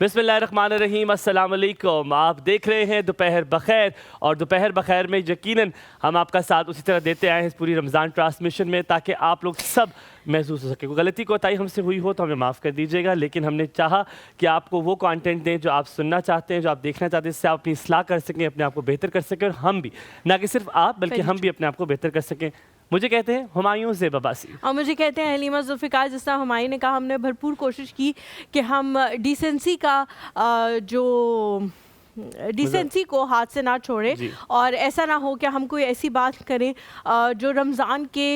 बिस्मिल्लाहिर्रहमानिर्रहीम, अस्सलाम वालेकुम। आप देख रहे हैं दोपहर बखैर, और दोपहर बखैर में यकीनन हम आपका साथ उसी तरह देते आए हैं इस पूरी रमज़ान ट्रांसमिशन में, ताकि आप लोग सब महसूस हो सके। कोई गलती कोताही हमसे हुई हो तो हमें माफ़ कर दीजिएगा, लेकिन हमने चाहा कि आपको वो कंटेंट दें जो आप सुनना चाहते हैं, जो आप देखना चाहते हैं, इससे आप अपनी इस्लाह कर सकें, अपने आप को बेहतर कर सकें, और हम भी, ना कि सिर्फ आप बल्कि हम भी अपने आप को बेहतर कर सकें। मुझे कहते हैं हुमायूं ज़ेब अब्बासी, और मुझे कहते हैं हलीमा जुल्फ़िकार। जिस तरह हुमायूं ने कहा, हमने भरपूर कोशिश की कि हम डिसेंसी का जो डिसेंसी को हाथ से ना छोड़ें, और ऐसा ना हो कि हम कोई ऐसी बात करें जो रमज़ान के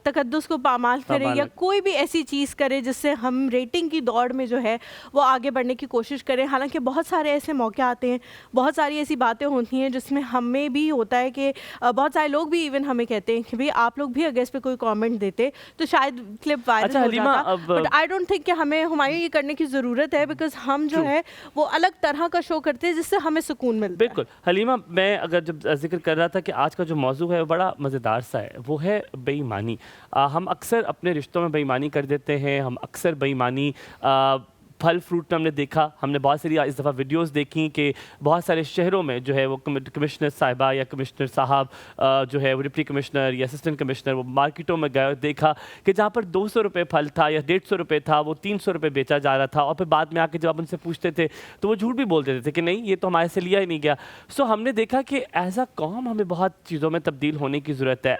तकद्दुस को पामाल करें, या कोई भी ऐसी चीज़ करें जिससे हम रेटिंग की दौड़ में जो है वो आगे बढ़ने की कोशिश करें। हालांकि बहुत सारे ऐसे मौके आते हैं, बहुत सारी ऐसी बातें होती हैं जिसमें हमें भी होता है कि बहुत सारे लोग भी इवन हमें कहते हैं कि भाई आप लोग भी अगर इस पर कोई कमेंट देते तो शायद क्लिप वायरल हो जाता। बट आई डोंट थिंक कि हमें हुमायूं ये करने की ज़रूरत है, बिकॉज हम जो है वो अलग तरह का शो करते हैं जिससे हमें सुकून मिलता है। बिल्कुल हलीमा, मैं अगर जब जिक्र कर रहा था कि आज का जो मौजू है वो बड़ा मज़ेदार सा है, वो है बेईमानी। हम अक्सर अपने रिश्तों में बेईमानी कर देते हैं। हम अक्सर बेईमानी फल फ्रूट में हमने देखा, हमने बहुत सारी इस दफ़ा वीडियोस देखी कि बहुत सारे शहरों में जो है वो कमिश्नर साहिबा या कमिश्नर साहब जो है वो डिप्टी कमिश्नर या असिस्टेंट कमिश्नर वो मार्केटों में गए, देखा कि जहाँ पर 200 रुपये फल था या 150 रुपये था, वो 300 रुपये बेचा जा रहा था। और फिर बाद में आके जब आप उनसे पूछते थे तो वो झूठ भी बोल देते थे कि नहीं, ये तो हमारे से लिया ही नहीं गया। सो हमने देखा कि एज अ कौम हमें बहुत चीज़ों में तब्दील होने की ज़रूरत है।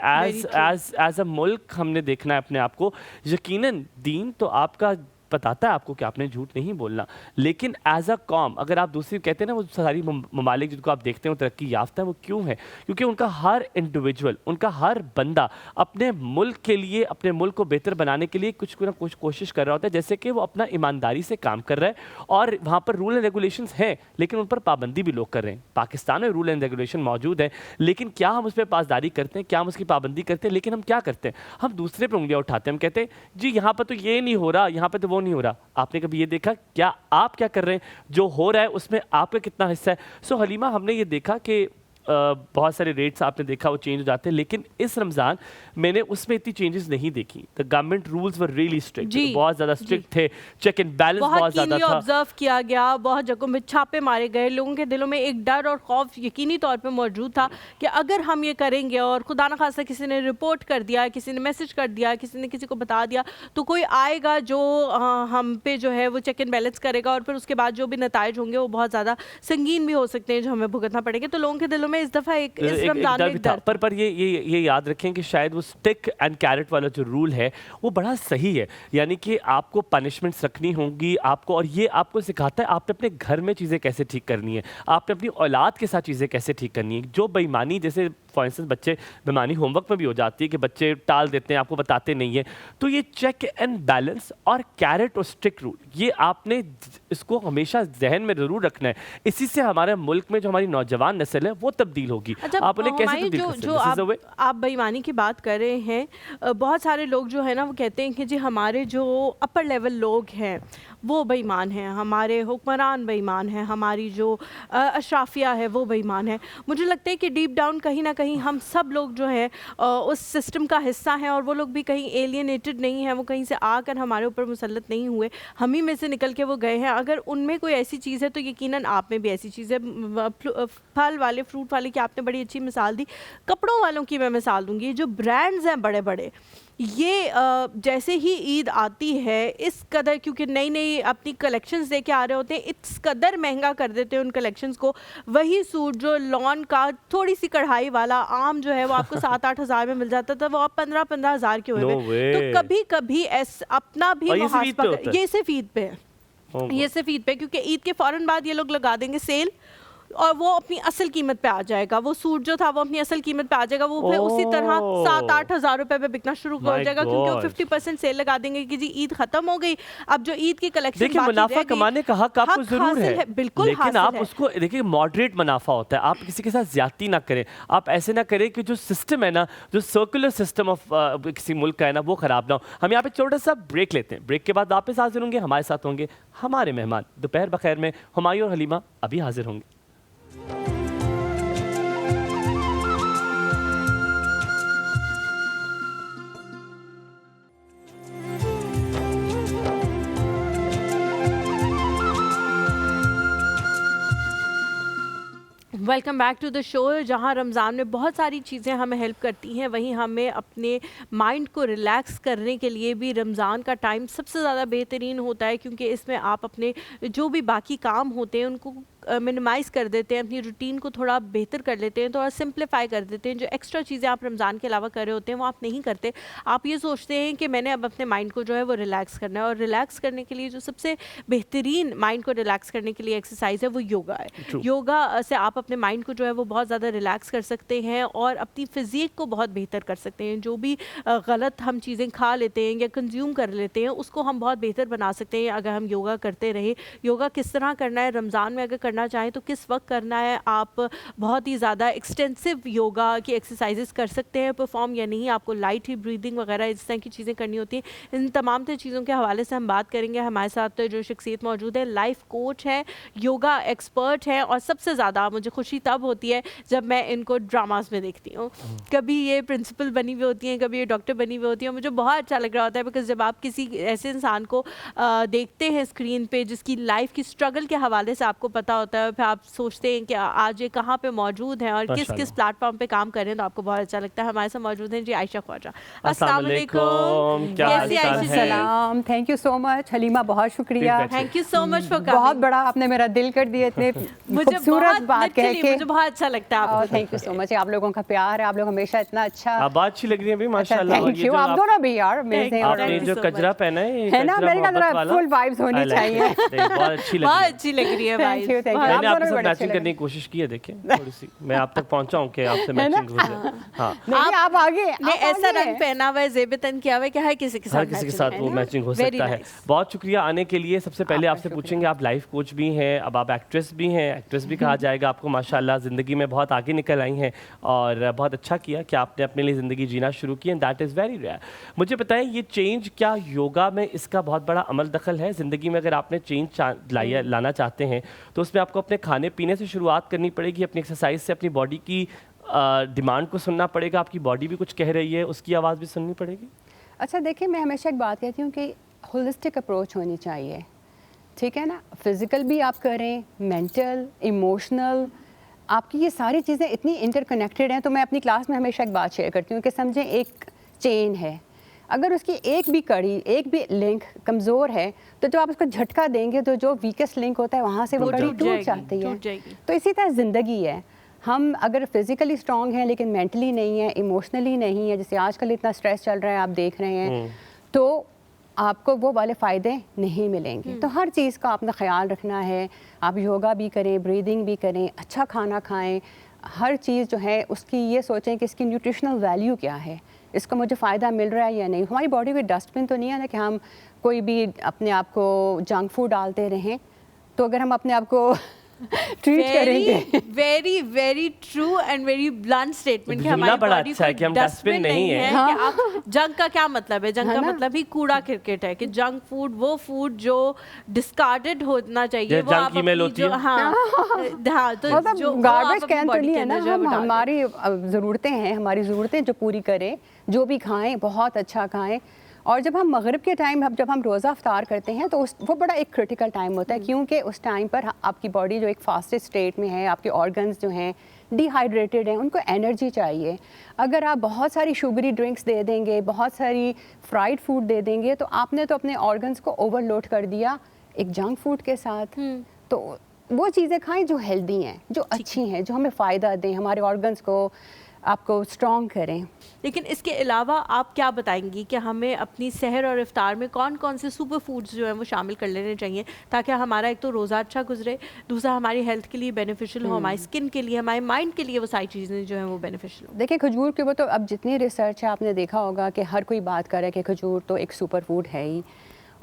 एज अ मुल्क हमने देखना है अपने आप को। यकीनन दीन तो आपका बताता है आपको कि आपने झूठ नहीं बोलना, लेकिन एज अ कॉम अगर आप दूसरी कहते हैं ना, वो सारी ममालिक जिनको आप देखते हैं वो तरक्की याफ्ता है, वो क्यों है? क्योंकि उनका हर इंडिविजुअल, उनका हर बंदा अपने मुल्क के लिए, अपने मुल्क को बेहतर बनाने के लिए कुछ ना कुछ कोशिश कर रहा होता है। जैसे कि वो अपना ईमानदारी से काम कर रहा है, और वहाँ पर रूल एंड रेगुलेशंस हैं, लेकिन उन पर पाबंदी भी लोग कर रहे हैं। पाकिस्तान में रूल एंड रेगुलेशन मौजूद है, लेकिन क्या हम उस पर पासदारी करते हैं? क्या हम उसकी पाबंदी करते हैं? लेकिन हम क्या करते हैं? हम दूसरे पर उंगलियाँ उठाते हैं। हम कहते हैं जी यहाँ पर तो ये नहीं हो रहा, यहाँ पर तो वो नहीं हो रहा। आपने कभी ये देखा क्या आप क्या कर रहे हैं? जो हो रहा है उसमें आपका कितना हिस्सा है? सो हलीमा, हमने ये देखा कि बहुत सारे रेट्स आपने देखा वो चेंज हो जाते हैं, लेकिन इस रमज़ान मैंने उसमें इतनी चेंजेस नहीं देखी। The government rules were really strict, बहुत ज़्यादा स्ट्रिक्ट थे। चेक एंड बैलेंस बहुत ज़्यादा था, ऑब्जर्व किया गया, बहुत जगहों में छापे मारे गए। लोगों के दिलों में एक डर और खौफ यकीनी तौर पे मौजूद था कि अगर हम ये करेंगे और खुदा न खास्ता किसी ने रिपोर्ट कर दिया, किसी ने मैसेज कर दिया, किसी ने किसी को बता दिया, तो कोई आएगा जो हम पे जो है वो चेक एंड बैलेंस करेगा, और फिर उसके बाद जो भी नताइज होंगे वो बहुत ज़्यादा संगीन भी हो सकते हैं जो हमें भुगतना पड़ेगा। तो लोगों के दिलों में इस दफ़ा एक डर भी था। पर ये याद रखें कि शायद वो स्टिक एंड कैरेट वाला जो रूल है वो बड़ा सही है। यानी कि आपको पनिशमेंट्स रखनी होंगी आपको, और ये आपको सिखाता है आपने अपने घर में चीज़ें कैसे ठीक करनी है, आपने अपनी औलाद के साथ चीज़ें कैसे ठीक करनी है। जो बेईमानी, जैसे फॉर इंस्टेंस बच्चे बेईमानी होमवर्क में भी हो जाती है कि बच्चे टाल देते हैं, आपको बताते नहीं है, तो ये चेक एंड बैलेंस और कैरेट और स्ट्रिक्ट रूल, ये आपने इसको हमेशा जहन में ज़रूर रखना है। इसी से हमारे मुल्क में जो हमारी नौजवान नस्ल है वो तब्दील होगी। आप उन्हें कैसे तब्दील कर सकते हैं? आप बेईमानी की बात कर रहे हैं, बहुत सारे लोग जो है ना वो कहते हैं कि जी हमारे जो अपर लेवल लोग हैं वो बेईमान हैं, हमारे हुक्मरान बेईमान हैं, हमारी जो अशराफिया है वो बेईमान है। मुझे लगता है कि डीप डाउन कहीं ना कहीं हम सब लोग जो है उस सिस्टम का हिस्सा हैं, और वो लोग भी कहीं एलियनेटेड नहीं हैं, वो कहीं से आकर हमारे ऊपर मुसल्लत नहीं हुए, हम ही में से निकल के वो गए हैं। अगर उनमें कोई ऐसी चीज़ है तो यकीनन आप में भी ऐसी चीज़ है। फल वाले, फ्रूट वाले की आपने बड़ी अच्छी मिसाल दी, कपड़ों वालों की मैं मिसाल दूंगी। जो ब्रांड्स हैं बड़े बड़े, ये जैसे ही ईद आती है इस कदर, क्योंकि नई नई अपनी कलेक्शंस दे के आ रहे होते हैं, इस कदर महंगा कर देते हैं उन कलेक्शंस को। वही सूट जो लॉन का थोड़ी सी कढ़ाई वाला आम जो है वो आपको 7-8 हज़ार में मिल जाता था, वो आप 15-15 हज़ार के हुए। तो कभी कभी अपना भी मुहासबा, ये सिर्फ ईद पे है, ये सिर्फ ईद पे, क्योंकि ईद के फ़ौरन बाद ये लोग लगा देंगे सेल, और वो अपनी असल कीमत पे आ जाएगा। वो सूट जो था वो अपनी असल कीमत पे आ जाएगा, वो फिर उसी तरह 7-8 हज़ार रुपए पे बिकना शुरू हो जाएगा, क्योंकि वो 50% सेल लगा देंगे कि जी ईद खत्म हो गई, अब जो ईद की कलेक्शन देखिए मुनाफा कमाने का हक आपको जरूर है, बिल्कुल, लेकिन आप उसको देखिए मॉडरेट मुनाफा होता है। आप किसी के साथ ज्यादती ना करें, आप ऐसे ना करें कि जो सिस्टम है ना, जो सर्कुलर सिस्टम ऑफ किसी मुल्क का है ना, वो खराब ना हो। हम यहाँ पे छोटा सा ब्रेक लेते हैं, ब्रेक के बाद वापस हाजिर होंगे। हमारे साथ होंगे हमारे मेहमान दोपहर बखैर में हुमायूं और हलीमा अभी हाजिर होंगे। Welcome back to the show, जहाँ रमज़ान में बहुत सारी चीज़ें हमें हेल्प करती हैं, वहीं हमें अपने माइंड को रिलैक्स करने के लिए भी रमज़ान का टाइम सबसे ज़्यादा बेहतरीन होता है, क्योंकि इसमें आप अपने जो भी बाकी काम होते हैं उनको मिनिमाइज़ कर देते हैं, अपनी रूटीन को थोड़ा बेहतर कर लेते हैं, थोड़ा सिंप्लीफाई कर देते हैं। जो एक्स्ट्रा चीज़ें आप रमज़ान के अलावा कर रहे होते हैं वो आप नहीं करते। आप ये सोचते हैं कि मैंने अब अपने माइंड को जो है वो रिलैक्स करना है, और रिलैक्स करने के लिए जो सबसे बेहतरीन माइंड को रिलैक्स करने के लिए एक्सरसाइज है वो योगा है। True. योगा से आप अपने माइंड को जो है वो बहुत ज़्यादा रिलैक्स कर सकते हैं और अपनी फिज़ीक को बहुत बेहतर कर सकते हैं। जो भी गलत हम चीज़ें खा लेते हैं या कंज्यूम कर लेते हैं उसको हम बहुत बेहतर बना सकते हैं अगर हम योगा करते रहे। योगा किस तरह करना है, रमज़ान में अगर करना चाहें तो किस वक्त करना है, आप बहुत ही ज़्यादा एक्सटेंसिव योगा की एक्सरसाइजेस कर सकते हैं परफॉर्म या नहीं, आपको लाइट ही ब्रीदिंग वगैरह इस तरह की चीज़ें करनी होती हैं। इन तमाम चीज़ों के हवाले से हम बात करेंगे। हमारे साथ जो शख्सियत मौजूद है, लाइफ कोच है, योगा एक्सपर्ट है, और सबसे ज़्यादा मुझे खुशी तब होती है जब मैं इनको ड्रामास में देखती हूँ। कभी ये प्रिंसिपल बनी हुई होती हैं, कभी ये डॉक्टर बनी हुई होती है। मुझे बहुत अच्छा लग रहा होता है बिकॉज जब आप किसी ऐसे इंसान को देखते हैं स्क्रीन पे जिसकी लाइफ की स्ट्रगल के हवाले से आपको पता होता है, फिर आप सोचते हैं कि आज ये कहाँ पे मौजूद हैं और किस किस प्लेटफॉर्म पे काम कर रहे हैं, तो आपको बहुत अच्छा लगता है। हमारे साथ मौजूद हैं जी आयशा ख्वाजा। अस्सलाम वालेकुम, कैसी आयशा जी? सलाम, thank you so much Halima, बहुत शुक्रिया, thank you so much for बहुत बड़ा आपने मेरा दिल कर दिया इतने खूबसूरत बात कह के। मुझे बहुत अच्छा लगता है आपको। थैंक यू सो मच, आप लोगों का प्यार है, आप लोग हमेशा इतना अच्छा। आप बात अच्छी लग रही है भी माशाल्लाह। थैंक यू, आप दोनों भी यार अमेजिंग। आपने जो कजरा पहना है ना, मेरे अंदर फुल वाइब्स होनी चाहिए। बहुत अच्छी लग बहुत अच्छी लग रही है भाई। Thank you, thank you. मैंने आपके साथ मैचिंग करने की कोशिश की है, देखिए थोड़ी सी मैं आप तक पहुंचा हूं कि आपसे मैचिंग हो जाए। हाँ, नहीं आप आगे ने ऐसा रंग पहना हुआ है, ज़ेबतन किया हुआ है कि हर किसी के साथ वो मैचिंग हो सकता है। बहुत शुक्रिया आने के लिए। सबसे पहले आपसे पूछेंगे, आप लाइफ कोच भी हैं, अब आप एक्ट्रेस भी हैं, एक्ट्रेस भी कहा जाएगा आपको। माशाल्लाह ज़िंदगी में बहुत आगे निकल आई हैं और बहुत अच्छा किया कि आपने अपने लिए ज़िंदगी जीना शुरू की, and that is very rare. मुझे बताएं, ये चेंज क्या योगा में इसका बहुत बड़ा अमल दखल है ज़िंदगी में? अगर आपने चेंज लाना चाहते हैं तो उसमें आपको अपने खाने पीने से शुरुआत करनी पड़ेगी, अपनी एक्सरसाइज से अपनी बॉडी की डिमांड को सुनना पड़ेगा, आपकी बॉडी भी कुछ कह रही है उसकी आवाज़ भी सुननी पड़ेगी। अच्छा देखिए, मैं हमेशा एक बात कहती हूँ कि होलिस्टिक अप्रोच होनी चाहिए, ठीक है ना। फिज़िकल भी आप करें, मेंटल, इमोशनल, आपकी ये सारी चीज़ें इतनी इंटरकनेक्टेड हैं। तो मैं अपनी क्लास में हमेशा एक बात शेयर करती हूँ कि समझें एक चेन है, अगर उसकी एक भी कड़ी, एक भी लिंक कमज़ोर है तो जब आप उसको झटका देंगे तो जो वीकेस्ट लिंक होता है वहाँ से वो कड़ी टूट जाती है। तो इसी तरह ज़िंदगी है, हम अगर फिज़िकली स्ट्रॉन्ग हैं लेकिन मेंटली नहीं है, इमोशनली नहीं है, जैसे आजकल इतना स्ट्रेस चल रहा है आप देख रहे हैं, तो आपको वो वाले फ़ायदे नहीं मिलेंगे। तो हर चीज़ का आपने ख्याल रखना है। आप योगा भी करें, ब्रीदिंग भी करें, अच्छा खाना खाएं, हर चीज़ जो है उसकी ये सोचें कि इसकी न्यूट्रिशनल वैल्यू क्या है, इसका मुझे फ़ायदा मिल रहा है या नहीं। हमारी बॉडी कोई डस्टबिन तो नहीं है ना कि हम कोई भी अपने आप को जंक फूड डालते रहें। तो अगर हम अपने आप को ट्रीट करेंगे, very very true and very blunt statement कि हमारी बॉडी अच्छा है कि हम डस्टबिन नहीं है। हाँ। कि आप जंक का क्या मतलब है? जंक का मतलब ही कूड़ा क्रिकेट है कि जंक फूड वो फूड जो डिस्कार्डेड होना चाहिए, वो आप जो हाँ तो जो गार्बेज कैन तो नहीं है ना। हम हमारी ज़रूरतें हैं, हमारी ज़रूरतें जो पूरी करें, जो भी खाएं बहुत अच्छा खाएं। और जब हम मगरिब के टाइम जब हम रोज़ा इफ्तार करते हैं तो वो बड़ा एक क्रिटिकल टाइम होता है, क्योंकि उस टाइम पर आपकी बॉडी जो एक फास्टेड स्टेट में है, आपके ऑर्गन्स जो हैं डिहाइड्रेटेड हैं, उनको एनर्जी चाहिए। अगर आप बहुत सारी शुगरी ड्रिंक्स दे देंगे, बहुत सारी फ्राइड फूड दे देंगे, तो आपने तो अपने ऑर्गन्स को ओवरलोड कर दिया एक जंक फूड के साथ। तो वो चीज़ें खाएं जो हेल्दी हैं, जो अच्छी हैं, जो हमें फ़ायदा दें, हमारे ऑर्गन्स को आपको स्ट्रॉन्ग करें। लेकिन इसके अलावा आप क्या बताएंगी कि हमें अपनी सहर और इफ्तार में कौन कौन से सुपर फूड्स जो हैं वो शामिल कर लेने चाहिए ताकि हमारा एक तो रोज़ा अच्छा गुजरे, दूसरा हमारी हेल्थ के लिए बेनिफिशियल हो, हमारी स्किन के लिए, हमारे माइंड के लिए वो सारी चीज़ें जो हैं वो बेनिफिशियल हो। देखिए खजूर के वो तो अब जितनी रिसर्च है आपने देखा होगा कि हर कोई बात कर रहा है कि खजूर तो एक सुपर फूड है ही,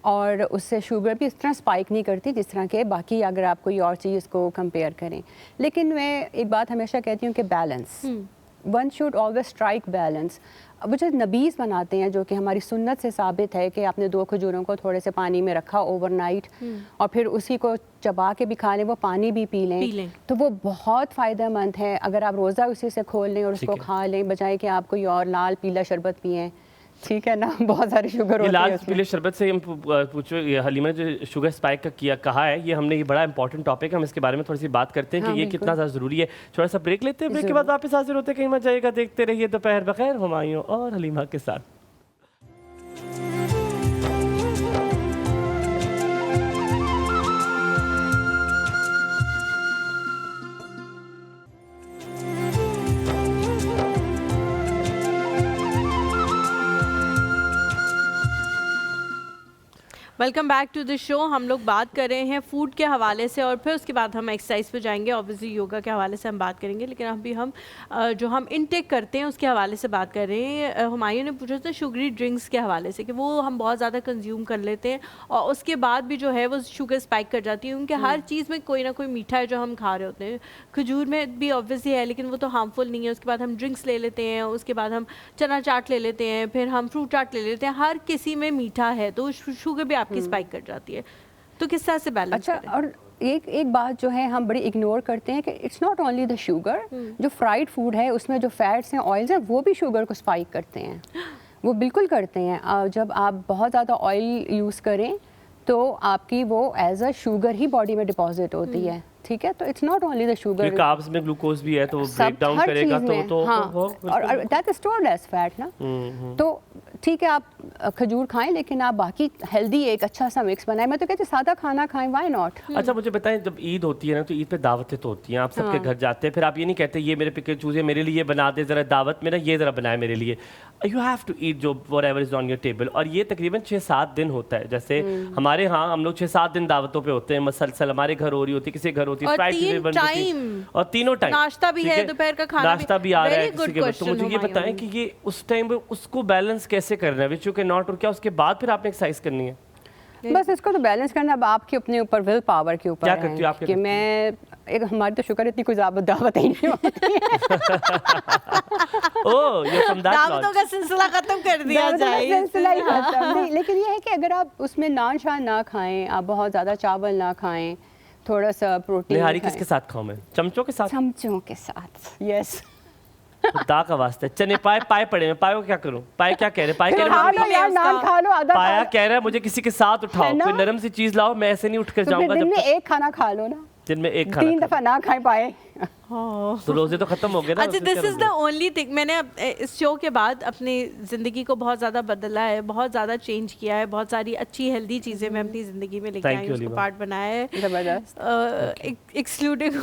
और उससे शुगर भी इस तरह स्पाइक नहीं करती जिस तरह के बाकी अगर आप कोई और चीज़ को कंपेयर करें। लेकिन मैं एक बात हमेशा कहती हूँ कि balance, one should always strike balance. अब जो नबीज़ बनाते हैं जो कि हमारी सुन्नत से साबित है कि आपने 2 खजूरों को थोड़े से पानी में रखा ओवरनाइट और फिर उसी को चबा के भी खा लें, वो पानी भी पी लें, तो वो बहुत फ़ायदेमंद है। अगर आप रोज़ा उसी से खोल लें और उसको खा लें, बजाय कि आप कोई और लाल पीला शरबत पिएँ, ठीक है ना, बहुत सारी शुगर ये होती है लाल उसमें। पीले शरबत से हम पूछो, ये हलीमा ने जो शुगर स्पाइक का कहा है, ये हमने, ये बड़ा इंपॉर्टेंट टॉपिक है, हम इसके बारे में थोड़ी सी बात करते हैं हाँ, कि ये बिल्कुल। कितना ज़्यादा ज़रूरी है। थोड़ा सा ब्रेक लेते हैं, ब्रेक के बाद वापस हाजिर होते हैं, कहीं मत जाइएगा, देखते रहिए दोपहर बखैर हुमायूं और हलीमा के साथ। Welcome back to the show. हम लोग बात कर रहे हैं फूड के हवाले से और फिर उसके बाद हम एक्सरसाइज पे जाएंगे। ऑब्वियसली योगा के हवाले से हम बात करेंगे, लेकिन अभी हम जो हम इनटेक करते हैं उसके हवाले से बात कर रहे हैं। हुमायूं ने पूछा था शुगरी ड्रिंक्स के हवाले से कि वो हम बहुत ज़्यादा कंज्यूम कर लेते हैं और उसके बाद भी जो है वो शुगर स्पाइक कर जाती है, क्योंकि हर चीज़ में कोई ना कोई मीठा है जो हम खा रहे होते हैं। खजूर में भी ऑब्वियसली है, लेकिन वो तो हार्मफुल नहीं है। उसके बाद हम ड्रिंक्स ले लेते हैं, उसके बाद हम चना चाट ले लेते हैं, फिर हम फ्रूट चाट ले लेते हैं। हर किसी में मीठा है तो शुगर भी आपकी स्पाइक कर जाती है। तो किस तरह से बैलेंस अच्छा, करें? और एक बात जो है हम बड़ी इग्नोर करते हैं कि it's not only the sugar, जो फ्राइड फूड है उसमें जो फैट्स हैं, ऑयल्स हैं, वो भी शुगर को स्पाइक करते हैं। वो बिल्कुल करते हैं। जब आप बहुत ज़्यादा ऑयल यूज़ करें तो आपकी वो एज अ शुगर ही बॉडी में डिपॉजिट होती है, ठीक है। तो it's not only the sugar, carbs में ग्लूकोज भी है तो वो ब्रेक डाउन हर करेगा, चीज़ में, तो हाँ, वो और that is stored as fat ना। तो ठीक है, आप खजूर खाएं, लेकिन आप बाकी हेल्दी एक अच्छा सा मिक्स बनाएं। मैं तो कहती हूँ सादा खाना खाएं, व्हाई नॉट। अच्छा मुझे बताएं, जब ईद होती है ना तो ईद पे दावतें तो होती हैं, आप सबके घर जाते हैं, फिर आप ये नहीं कहते ये मेरे पिके चूजे मेरे लिए बना दे ज़रा दावत, मेरा ये ज़रा बनाए मेरे लिए। यू हैव टू ईट जो whatever is on your table. और ये तकरीबन 6-7 दिन होता है। जैसे हमारे यहाँ हम लोग 6-7 दिन दावतों पे होते हैं मसलसल, हमारे घर हो रही होती है, किसी घर होती है, और फ्राइड चीजें 3 बन रही होती हैं। टाइम और तीनों टाइम नाश्ता भी ठीक है, दोपहर का खाना नाश्ता भी आ रहा है Very किसी good के बाद। तो question, मुझे ये हुमायूं। बताएं कि ये उस टाइम पे उसको बैलेंस कैसे करना है, विच यू कैन नॉट, और क्या उसके बाद फिर आपने एक्सरसाइज करनी है? बस इसको तो बैलेंस करना अब आपके अपने ऊपर, विल पावर के ऊपर क्या है करती हो आप, क्या कि करती हो? मैं एक, हमारी तो शुक्र इतनी कोई दावत ही नहीं होती ओह ये फ्रॉम दैट दावतों का सिलसिला खत्म कर दिया दावतों का जाए। सिलसिला ही खत्म नहीं, लेकिन ये है कि अगर आप उसमें नान शान ना खाएं, आप बहुत ज़्यादा चावल ना खाएं, थोड़ा सा प्रोटीन निहारी किसके साथ खाऊं मैं? चमचों के साथ? चमचों के साथ, यस। खुदा का वास्ता, चने पाए पाए पड़े हैं, पाए को क्या करूं? पाए क्या कह रहे हैं? पाए कह रहे खा हैं लो मुझे- यार, नान खा लो, आधा पाया खा कह रहा है मुझे किसी के साथ है उठाओ, ना? कोई नरम सी चीज लाओ, मैं ऐसे नहीं उठ कर तो फिर जाऊंगा दिन जब में तक एक खाना खा लो ना, दिन में एक 3 खाना दफा ना खाए पाए। तो रोजे तो खत्म हो गए ना। अच्छा, उसमें दिस क्या इज द रोजे? ओनली थिंग मैंने इस शो के बाद अपनी ज़िंदगी को बहुत ज़्यादा बदला है, बहुत ज़्यादा चेंज किया है। बहुत सारी अच्छी हेल्दी चीज़ें मैं अपनी ज़िंदगी में लेके Thank आई you, हूँ, उसको अलीमा। पार्ट बनाया है, जबरदस्त। Excluding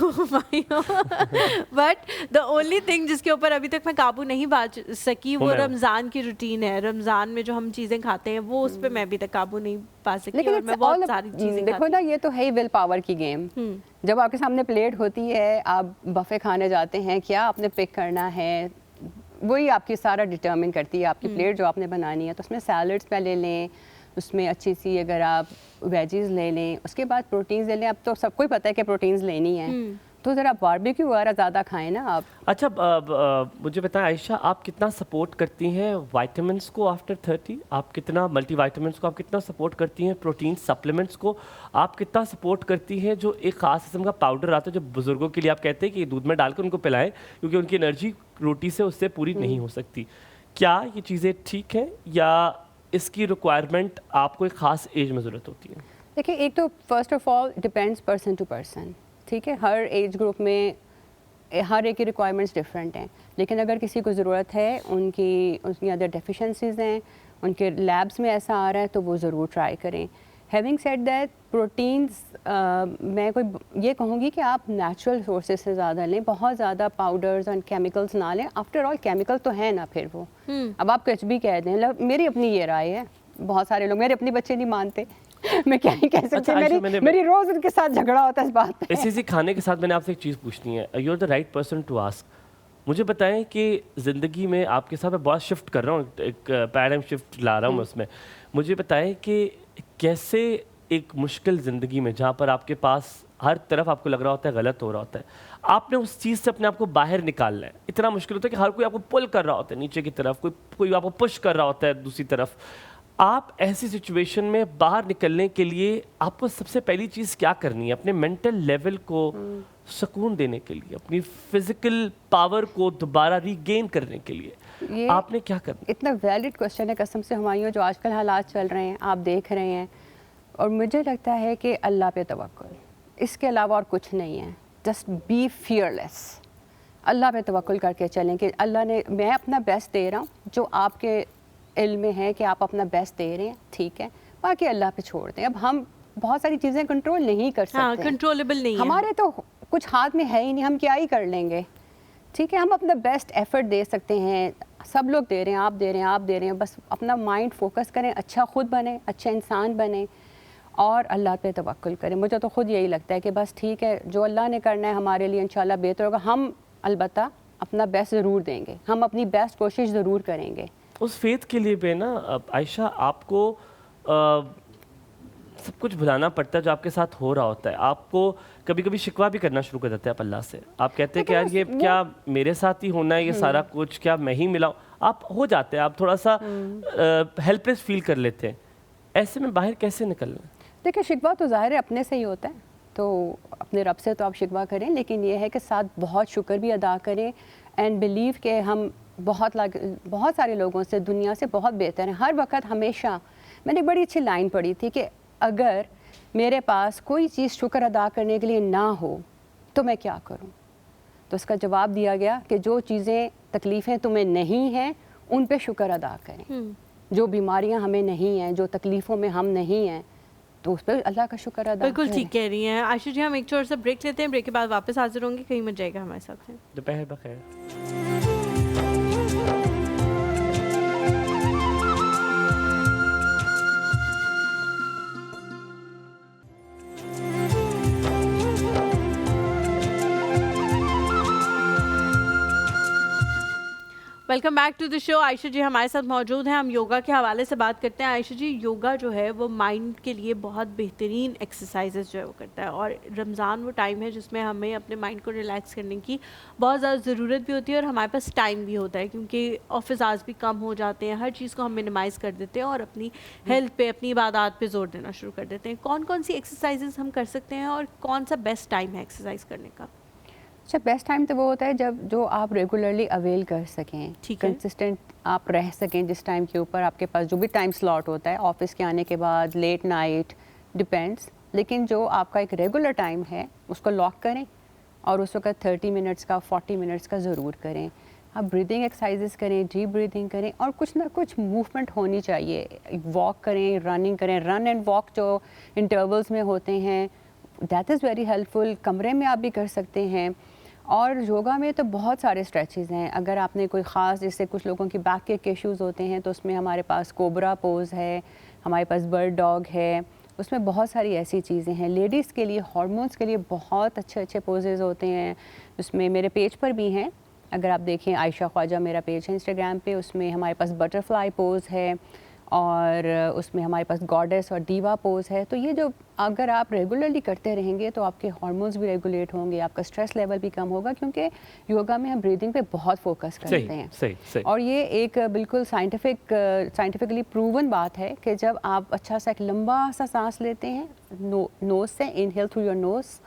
but the only thing जिसके ऊपर अभी तक मैं काबू नहीं पा सकी वो मैं हूँ। रमज़ान की रूटीन है। रमज़ान में जो हम चीज़ें खाते हैं वो उस पर मैं अभी तक काबू नहीं पा सकी, लेकिन और it's मैं बहुत all सारी चीज़ें देखो खाती ना, ये तो है ही विल पावर की गेम। जब आपके सामने प्लेट होती है, आप बफे खाने जाते हैं, क्या आपने पिक करना है, वही आपकी सारा डिटर्मिन करती है आपकी प्लेट जो आपने बनानी है। तो उसमें सैलड्स पहले लें, उसमें अच्छी सी अगर आप वेजीज ले लें, उसके बाद प्रोटीन्स ले लें। अब तो सबको ही पता है कि प्रोटीन्स लेनी है, तो ज़रा बारबेक्यू वगैरह ज़्यादा खाएं ना आप। अच्छा मुझे बताएं आयशा, आप कितना सपोर्ट करती हैं वाइटामिन्स को आफ्टर 30? आप कितना मल्टीविटामिन्स को आप कितना सपोर्ट करती हैं? प्रोटीन सप्लीमेंट्स को आप कितना सपोर्ट करती हैं? जो एक ख़ास किस्म का पाउडर आता है जो बुजुर्गों के लिए आप कहते हैं कि दूध में डालकर उनको पिलाएं, क्योंकि उनकी एनर्जी रोटी से उससे पूरी नहीं हो सकती। क्या ये चीज़ें ठीक हैं या इसकी रिक्वायरमेंट आपको एक ख़ास एज में ज़रूरत होती है? देखिए, एक तो first of all depends person to person, ठीक है। हर एज ग्रुप में हर एक की रिक्वायरमेंट्स डिफरेंट हैं, लेकिन अगर किसी को ज़रूरत है, उनकी अदर डेफिशिएंसीज हैं, उनके लैब्स में ऐसा आ रहा है, तो वो ज़रूर ट्राई करें। हैविंग सेड दैट, प्रोटीन्स मैं कोई ये कहूँगी कि आप नेचुरल सोर्सेज से ज़्यादा लें, बहुत ज़्यादा पाउडर्स और केमिकल्स ना लें। आफ्टर ऑल केमिकल तो है ना, फिर वो अब आप कुछ भी कह दें। मेरी अपनी ये राय है, बहुत सारे लोग, मेरे अपने बच्चे नहीं मानते मैं क्या ही कह सकती अच्छा, हूँ। आयशा, मेरी रोज़ उनके साथ झगड़ा होता है इस बात पे। इसी खाने के साथ मैंने आपसे एक चीज़ पूछनी है। You are the right person to ask. मुझे बताएं कि ज़िंदगी में आपके साथ मैं बहुत शिफ्ट कर रहा हूँ, एक पैराडाइम शिफ्ट ला रहा हूँ मैं उसमें। मुझे बताएं कि कैसे एक मुश्किल ज़िंदगी में, जहाँ पर आपके पास हर तरफ आपको लग रहा होता है गलत हो रहा होता है, आपने उस चीज़ से अपने आप को बाहर निकालना है। इतना मुश्किल होता है कि हर कोई आपको पुल कर रहा होता है नीचे की तरफ, कोई आपको पुश कर रहा होता है दूसरी तरफ। आप ऐसी सिचुएशन में बाहर निकलने के लिए आपको सबसे पहली चीज़ क्या करनी है अपने मेंटल लेवल को सुकून देने के लिए, अपनी फिजिकल पावर को दोबारा रीगेन करने के लिए ये आपने क्या करना? इतना वैलिड क्वेश्चन है कसम से हुमायूं, जो आजकल हालात चल रहे हैं आप देख रहे हैं, और मुझे लगता है कि अल्लाह पे तवक्कुल, इसके अलावा और कुछ नहीं है। जस्ट बी फियरलेस, अल्लाह पे तवक्कुल करके चलें कि अल्लाह ने, मैं अपना बेस्ट दे रहा हूँ, जो आपके इल्म में है कि आप अपना बेस्ट दे रहे हैं, ठीक है, बाकी अल्लाह पे छोड़ दें। अब हम बहुत सारी चीज़ें कंट्रोल नहीं कर सकते, हाँ, कंट्रोलेबल नहीं है, हमारे तो कुछ हाथ में है ही नहीं, हम क्या ही कर लेंगे, ठीक है। हम अपना बेस्ट एफर्ट दे सकते हैं, सब लोग दे रहे हैं, आप दे रहे हैं, आप दे रहे हैं, बस अपना माइंड फोकस करें, अच्छा खुद बने, अच्छे इंसान बने और अल्लाह पे तवक्कुल करें। मुझे तो खुद यही लगता है कि बस ठीक है, जो अल्लाह ने करना है हमारे लिए इंशाल्लाह बेहतर होगा। हम अलबत्ता अपना बेस्ट ज़रूर देंगे, हम अपनी बेस्ट कोशिश ज़रूर करेंगे। उस फेथ के लिए भी ना आयशा आपको सब कुछ भुलाना पड़ता है जो आपके साथ हो रहा होता है। आपको कभी कभी शिकवा भी करना शुरू कर देते हैं आप अल्लाह से, आप कहते हैं कि यार ये क्या मेरे साथ ही होना है ये सारा कुछ, क्या मैं ही मिलाऊं, आप हो जाते हैं, आप थोड़ा सा हेल्पलेस फील कर लेते हैं। ऐसे में बाहर कैसे निकलना? देखिए, शिकवा तो ज़ाहिर है अपने से ही होता है, तो अपने रब से तो आप शिकवा करें, लेकिन ये है कि साथ बहुत शुक्र भी अदा करें एंड बिलीव के हम बहुत सारे लोगों से, दुनिया से बहुत बेहतर हैं। हर वक्त हमेशा, मैंने बड़ी अच्छी लाइन पढ़ी थी कि अगर मेरे पास कोई चीज़ शुक्र अदा करने के लिए ना हो तो मैं क्या करूं? तो उसका जवाब दिया गया कि जो चीज़ें तकलीफ़ें तुम्हें नहीं हैं उन पे शुक्र अदा करें। जो बीमारियां हमें नहीं हैं, जो तकलीफ़ों में हम नहीं हैं, तो उस पर अल्लाह का शुक्र अदा बिल्कुल करें। ठीक कह रही हैं आयशा जी। हम एक छोटा सा ब्रेक लेते हैं, ब्रेक के बाद वापस हाजिर होंगे, कहीं मत जाएगा हमारे साथ हैं। दोपहर बखैर। Welcome back to the show. Ayesha ji हमारे साथ मौजूद हैं। हम योगा के हवाले से बात करते हैं। आयशा जी, योगा जो है वो माइंड के लिए बहुत बेहतरीन एक्सरसाइजेज जो है वो करता है, और रमज़ान वो टाइम है जिसमें हमें अपने माइंड को रिलैक्स करने की बहुत ज़्यादा ज़रूरत भी होती है, और हमारे पास टाइम भी होता है क्योंकि ऑफिस आवर्स भी कम हो जाते हैं, हर चीज़ को हम मिनिमाइज़ कर देते हैं और अपनी हेल्थ पे, अपनी इबादत पे जोर देना शुरू कर देते हैं। कौन कौन सी एक्सरसाइजेज हम कर सकते हैं और कौन सा बेस्ट टाइम है एक्सरसाइज करने का? अच्छा, बेस्ट टाइम तो वो होता है जब जो आप रेगुलरली अवेल कर सकें, ठीक है। कंसिस्टेंट आप रह सकें, जिस टाइम के ऊपर आपके पास जो भी टाइम स्लॉट होता है, ऑफिस के आने के बाद, लेट नाइट, डिपेंड्स, लेकिन जो आपका एक रेगुलर टाइम है उसको लॉक करें और उस वक्त 30 मिनट्स का, 40 मिनट्स का ज़रूर करें। आप ब्रीदिंग एक्सरसाइजेस करें, डीप ब्रीदिंग करें, और कुछ ना कुछ मूवमेंट होनी चाहिए। वॉक करें, रनिंग करें, रन एंड वॉक जो इंटरवल्स में होते हैं, दैट इज़ वेरी हेल्पफुल। कमरे में आप भी कर सकते हैं। और योगा में तो बहुत सारे स्ट्रेचेस हैं। अगर आपने कोई ख़ास, जैसे कुछ लोगों की बैक के इश्यूज़ होते हैं, तो उसमें हमारे पास कोबरा पोज़ है, हमारे पास बर्ड डॉग है, उसमें बहुत सारी ऐसी चीज़ें हैं। लेडीज़ के लिए, हार्मोन्स के लिए बहुत अच्छे अच्छे पोजेज़ होते हैं, उसमें मेरे पेज पर भी हैं। अगर आप देखें, आयशा ख्वाजा मेरा पेज है इंस्टाग्राम पे, उसमें हमारे पास बटरफ्लाई पोज़ है और उसमें हमारे पास गॉडेस और दीवा पोज़ है। तो ये जो अगर आप रेगुलरली करते रहेंगे तो आपके हार्मोन्स भी रेगुलेट होंगे, आपका स्ट्रेस लेवल भी कम होगा, क्योंकि योगा में हम ब्रीदिंग पे बहुत फोकस करते हैं। सही। और ये एक बिल्कुल साइंटिफिकली प्रूवन बात है कि जब आप अच्छा सा एक लंबा सा सांस लेते हैं नोज़ से, इनहेल थ्रू योर नोज़,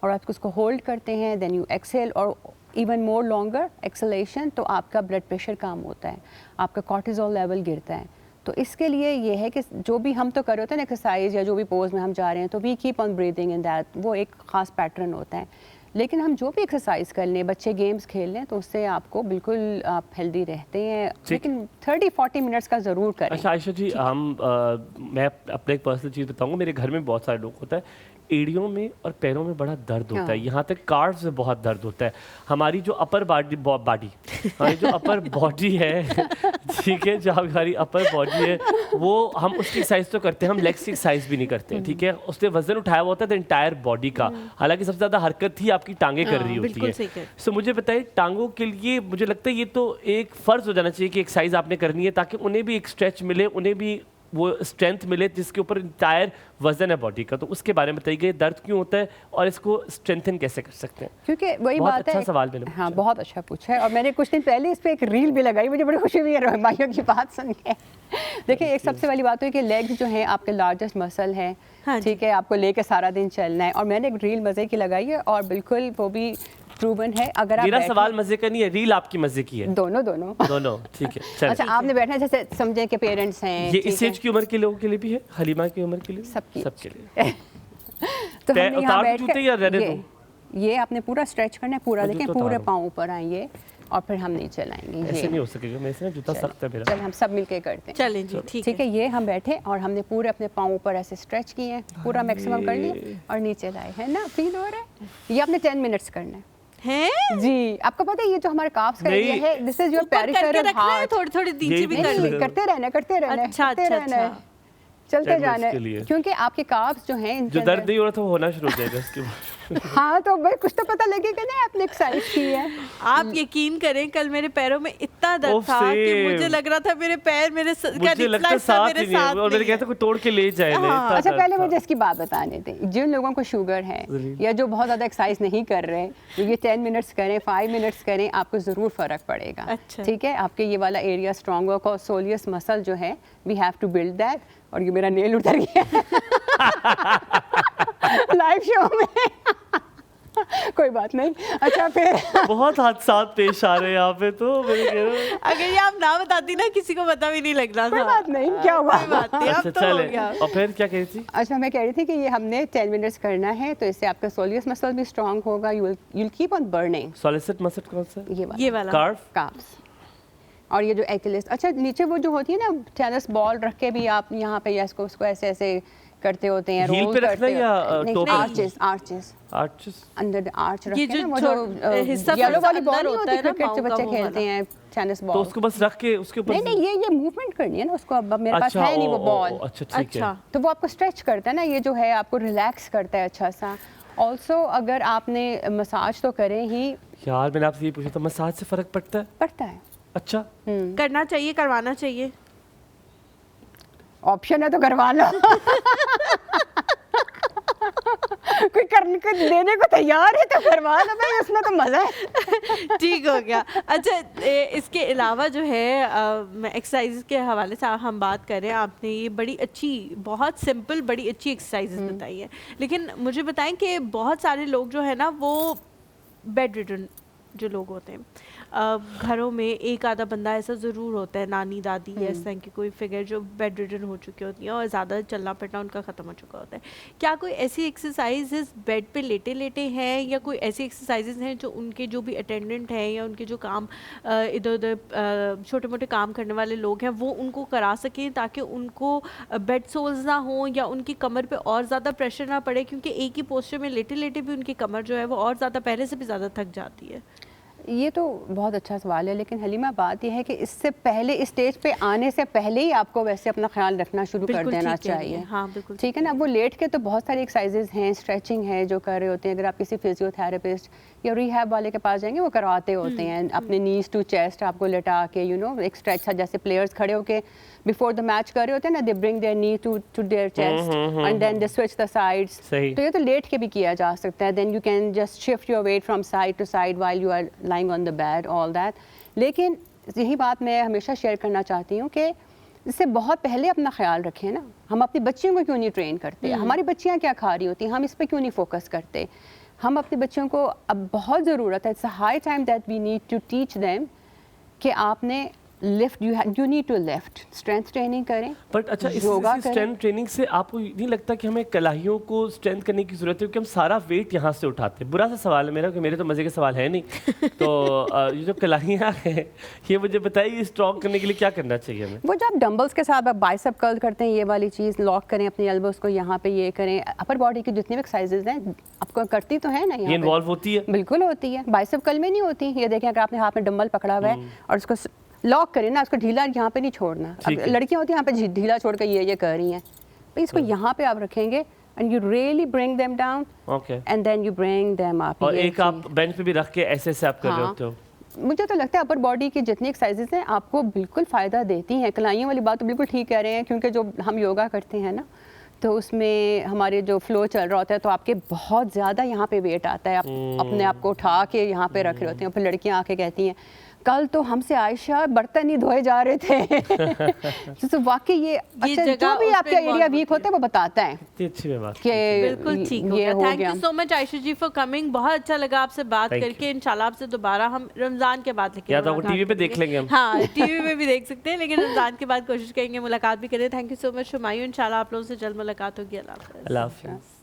और आप उसको होल्ड करते हैं, देन यू एक्सहेल, और इवन मोर लॉन्गर एक्सलेशन, तो आपका ब्लड प्रेशर कम होता है, आपका कॉर्टिजोल लेवल गिरता है। तो इसके लिए ये है कि जो भी हम तो कर रहे होते हैं ना एक्सरसाइज या जो भी पोज में हम जा रहे हैं, तो we keep on breathing in that, वो एक ख़ास पैटर्न होता है। लेकिन हम जो भी एक्सरसाइज कर लें, बच्चे गेम्स खेल लें, तो उससे आपको बिल्कुल आप हेल्दी रहते हैं, लेकिन 30-40 मिनट्स का ज़रूर करें। अच्छा आयशा जी, मैं अपने एक पर्सनल चीज़ बताऊंगा। मेरे घर में बहुत सारे लोग होता है, एड़ियों में और पैरों में बड़ा दर्द होता है, यहाँ तक कार्ड्स में बहुत दर्द होता है। हमारी जो अपर बॉडी हमारी जो अपर बॉडी है, ठीक है, जो हमारी अपर बॉडी है, वो हम उसकी एक्सरसाइज तो करते हैं, हम लेग्स की एक्सरसाइज भी नहीं करते हैं, ठीक है। उसने वजन उठाया हुआ होता है एंटायर बॉडी का, हालांकि सबसे ज़्यादा हरकत ही आपकी टांगे कर रही होती है। सो मुझे बताइए, टांगों के लिए मुझे लगता है ये तो एक फ़र्ज़ हो जाना चाहिए कि एक्सरसाइज आपने करनी है, ताकि उन्हें भी एक स्ट्रेच मिले, उन्हें भी वो स्ट्रेंथ मिले जिसके ऊपर इंटायर वजन है बॉडी का। तो उसके बारे में बताइए, दर्द क्यों होता है और इसको स्ट्रेंथन कैसे कर सकते हैं? क्योंकि वही बहुत बात अच्छा है, सवाल मैंने हाँ पूछा। बहुत अच्छा पूछा है। और मैंने कुछ दिन पहले इस पे एक रील भी लगाई, मुझे बड़ी खुशी हुई है भाइयों की बात सुन के। देखिए, एक सबसे पहली बात तो है कि लेग्स जो हैं आपके लार्जेस्ट मसल है, हाँ जी। ठीक है, आपको लेके सारा दिन चलना है। और मैंने एक रील मज़े की लगाई है और बिल्कुल वो भी प्रूवन है। अगर आप मेरा बैठे- सवाल मजे का नहीं है, रील आपकी मजे की है। दोनों दोनों दोनों ठीक है, चलिए। अच्छा, आपने बैठना है, जैसे समझे कि पेरेंट्स हैं, ये ठीक इस है? एज की उम्र के लोगों के लिए भी है, हलीमा की उम्र के लिए, सबकी। सबके लिए। तो हमने यहाँ उतार बैठ दो के जूते या रहने ये आपने पूरा स्ट्रेच करना है, पूरा और देखें, जूता पूरे उतारो। पाँव ऊपर आएंगे और फिर हम नीचे लाएंगे। ऐसे ये नहीं हो सकेगा, मेरे से ना जूता सख्त है मेरा। चल हम सब मिलके करते हैं। चलें जी, ठीक ठीक है, ये हम बैठे और हमने पूरे अपने पाँव ऊपर ऐसे स्ट्रेच किए हैं, पूरा मैक्सिमम कर लिया और नीचे लाए, है ना? फील हो रहा है? ये आपने 10 मिनट्स करना है हैं? जी। आपको पता है ये जो हमारे काफ्स का नहीं। एरिया है, दिस इज योर ऊपर करके पेरिफेरल रखना है, हार्ट। थोड़ी-थोड़ी नीचे यही भी पूछ कर रहे ले। थे। करते रहना है, करते रहना है, अच्छा, करते अच्छा, रहना है, अच्छा। चलते 10 जाना मिनट्स के है, लिए। क्योंकि आपके काफ्स जो हैं जो दर्द नहीं हो रहा था वो होना शुरू हो जाएगा इसके बाद। हाँ, तो भाई कुछ तो पता लगेगा ना आपने एक्सरसाइज की है। आप यकीन करें, कल मेरे पैरों में इतना दर्द उफ, था कि same। मुझे लग रहा था मेरे पैर मेरे मुझे लगता है साथ ही नहीं है, और मैंने कहता कोई तोड़ के ले जाए। हाँ। अच्छा, पहले मुझे इसकी बात बताने दें। जिन लोगों को शुगर है जरूर। या जो बहुत ज़्यादा एक्सरसाइज नहीं कर रहे, तो ये 10 मिनट्स करें, 5 मिनट्स करें, आपको ज़रूर फ़र्क पड़ेगा। अच्छा। ठीक है, आपके ये वाला एरिया स्ट्रॉन्ग होगा। सोलियस मसल जो है, we have to build that. और ये मेरा नेल उतर गया लाइव शो में। कोई बात नहीं। अच्छा, फिर बहुत हादसात पेश आ रहे हैं यहाँ पे, तो मैंने कह रहा हूँ। अगर ये आप ना बताती ना, किसी को पता भी नहीं लगना कोई था। बात नहीं, क्या हुआ? कोई बात नहीं, अब अच्छा तो हो चले, गया। और फिर क्या कह रही थी? अच्छा, मैं कह रही थी कि ये हमने 10 मिनट्स करना है, तो इससे आपका सोलियस मसल भी स्ट्रॉन्ग होगा। You will keep on burning. Solicit muscle कौन सा? ये वाला कार्व। काफ्स और ये जो एक्लिस। अच्छा, नीचे वो जो होती है ना, टेनिस बॉल रख के भी आप यहाँ पे या इसको उसको ऐसे ऐसे करते होते हैं, Heel रोल पे रखना करते या, नहीं, टोप पे? Arches, arches arches. Under arch रख ये के जो ना, वो हिस्सा जो येलो थोड़ा वाली सा बॉल अंदर नहीं होता होती है ना, क्रिकेट से पाँव का बच्चे वो खेलते वाला। हैं, टेनिस तो बॉल। उसको बस रख के उसके ऊपर नहीं नहीं, ये मूवमेंट करनी है ना उसको। अब मेरे पास है नहीं वो बॉल, अच्छा ठीक है। अच्छा, तो वो आपको स्ट्रेच करता है ना, ये जो है आपको रिलैक्स करता है अच्छा सा। ऑल्सो अगर आपने मसाज तो करें ही, यार मैंने आपसे ये पूछा था, मसाज से फर्क पड़ता है? पड़ता है। अच्छा, करना चाहिए, करवाना चाहिए। ऑप्शन है तो करवा लो। कोई करने को देने को तैयार है तो करवा लो भाई, उसमें तो मजा है। ठीक हो गया। अच्छा, इसके अलावा जो है एक्सरसाइज के हवाले से हम बात करें, आपने ये बड़ी अच्छी, बहुत सिंपल, बड़ी अच्छी एक्सरसाइजेस बताई है, लेकिन मुझे बताएं कि बहुत सारे लोग जो है ना, वो बेड रिडन जो लोग होते हैं, घरों में एक आधा बंदा ऐसा ज़रूर होता है, नानी दादी या इस तरह की कोई फिगर जो बेड रिडन हो चुकी होती है और ज़्यादा चलना फिरना उनका ख़त्म हो चुका होता है। क्या कोई ऐसी एक्सरसाइजेज बेड पे लेटे लेटे हैं, या कोई ऐसी एक्सरसाइजेज हैं जो उनके जो भी अटेंडेंट हैं या उनके जो काम इधर उधर छोटे मोटे काम करने वाले लोग हैं, वो उनको करा सकें, ताकि उनको बेड सोल्स ना हो या उनकी कमर पे और ज़्यादा प्रेशर ना पड़े, क्योंकि एक ही पोस्चर में लेटे लेटे भी उनकी कमर जो है वो और ज़्यादा, पहले से भी ज़्यादा थक जाती है। ये तो बहुत अच्छा सवाल है, लेकिन हलीमा बात यह है कि इससे पहले, इस स्टेज पे आने से पहले ही आपको वैसे अपना ख्याल रखना शुरू कर बिल्कुल देना ठीक कह रही चाहिए। हैं, हाँ बिल्कुल ठीक है ना। वो लेट के तो बहुत सारी एक्सरसाइजेज हैं, स्ट्रेचिंग है जो कर रहे होते हैं। अगर आप किसी फिजियोथेरेपिस्ट या रिहैब वाले के पास जाएंगे, वो करवाते होते हैं अपने नीज टू चेस्ट आपको लेटा के, यू नो, एक स्ट्रेच, जैसे प्लेयर्स खड़े होके बिफोर द मैच कर रहे होते हैं ना, they bring their knee to their chest and then they switch the sides. सही। तो ये तो लेट के भी किया जा सकता है। Then you can just shift your weight from side to side while you are lying on the bed, all that. लेकिन यही बात मैं हमेशा शेयर करना चाहती हूँ कि इससे बहुत पहले अपना ख्याल रखें ना। हम अपनी बच्चियों को क्यों नहीं ट्रेन करते? हमारी बच्चियाँ क्या खा रही होती हैं, हम इस पर क्यों नहीं फोकस करते? हम अपने बच्चों को अब बहुत ज़रूरत है, it's a high time that we need to teach them कि आपने lift, you need to lift, strength training करें, बट अच्छा, योगा इस करें। स्ट्रेंथ ट्रेनिंग से आपको नहीं लगता कि हमें कलाइयों को स्ट्रेंथ करने की जरूरत है, क्योंकि हम सारा वेट यहाँ से उठाते हैं? बुरा सा सवाल है मेरा, कि मेरे तो मजे के सवाल है नहीं। तो ये जो कलाइयाँ हैं, ये मुझे बताइए स्ट्रॉन्ग करने के लिए क्या करना चाहिए हमें? वो जो आप डंबल्स के साथ आप बाइसेप कर्ल करते हैं, ये वाली चीज़ लॉक करें अपनी एल्बोस को, यहाँ पे ये करें। अपर बॉडी की जितनी भी एक्सरसाइजेज हैं आपको करती तो है ना, ये यहाँ पे इन्वॉल्व होती है? बिल्कुल होती है। बाइसेप कर्ल में नहीं होती। ये देखें, अगर आपने हाथ में डंबल पकड़ा हुआ है और उसको लॉक करें ना, उसको ढीला यहाँ पे नहीं छोड़ना। अब ठीक है। लड़कियाँ होती हैं यहाँ पे ढीला छोड़ कर ये कर रही हैं, भाई इसको यहाँ पे आप रखेंगे and you really bring them down okay. And then you bring them up. और एक आप बेंच पे भी रख के ऐसे ऐसे आप कर रहे हाँ। होते हो? मुझे तो लगता है अपर बॉडी की जितनी एक्सरसाइजेज हैं आपको बिल्कुल फ़ायदा देती हैं। कलाइयों वाली बात तो बिल्कुल ठीक कह रहे हैं, क्योंकि जो हम योगा करते हैं ना, तो उसमें हमारे जो फ्लो चल रहा होता है तो आपके बहुत ज़्यादा यहाँ पे वेट आता है, आप अपने आप को उठा के यहाँ पे रख रहे होते हैं। फिर लड़कियाँ आके कहती हैं कल तो हमसे आयशा बर्तन ही धोए जा रहे थे। तो वाकई ये अच्छा, जगह जो भी उस पे आपका एरिया involve वीक होता है वो बताता है इतनी अच्छी बात कि बिल्कुल ठीक हो ये गया। हो थैंक गया। You so much Ayesha ji for coming. बहुत अच्छा लगा आपसे बात Thank करके। इंशाल्लाह आपसे दोबारा हम रमज़ान के बाद लेके या तो आपको मुलाकात टीवी पे देख करेंगे। लेंगे हम। हाँ, टीवी पे भी देख सकते हैं, लेकिन रमज़ान के बाद कोशिश करेंगे मुलाकात भी करें। थैंक यू सो मच शुमायूं। इंशाल्लाह आप लोगों से जल्द मुलाकात होगी। अल्लाह हाफ़िज़। अल्लाह हाफ़िज़।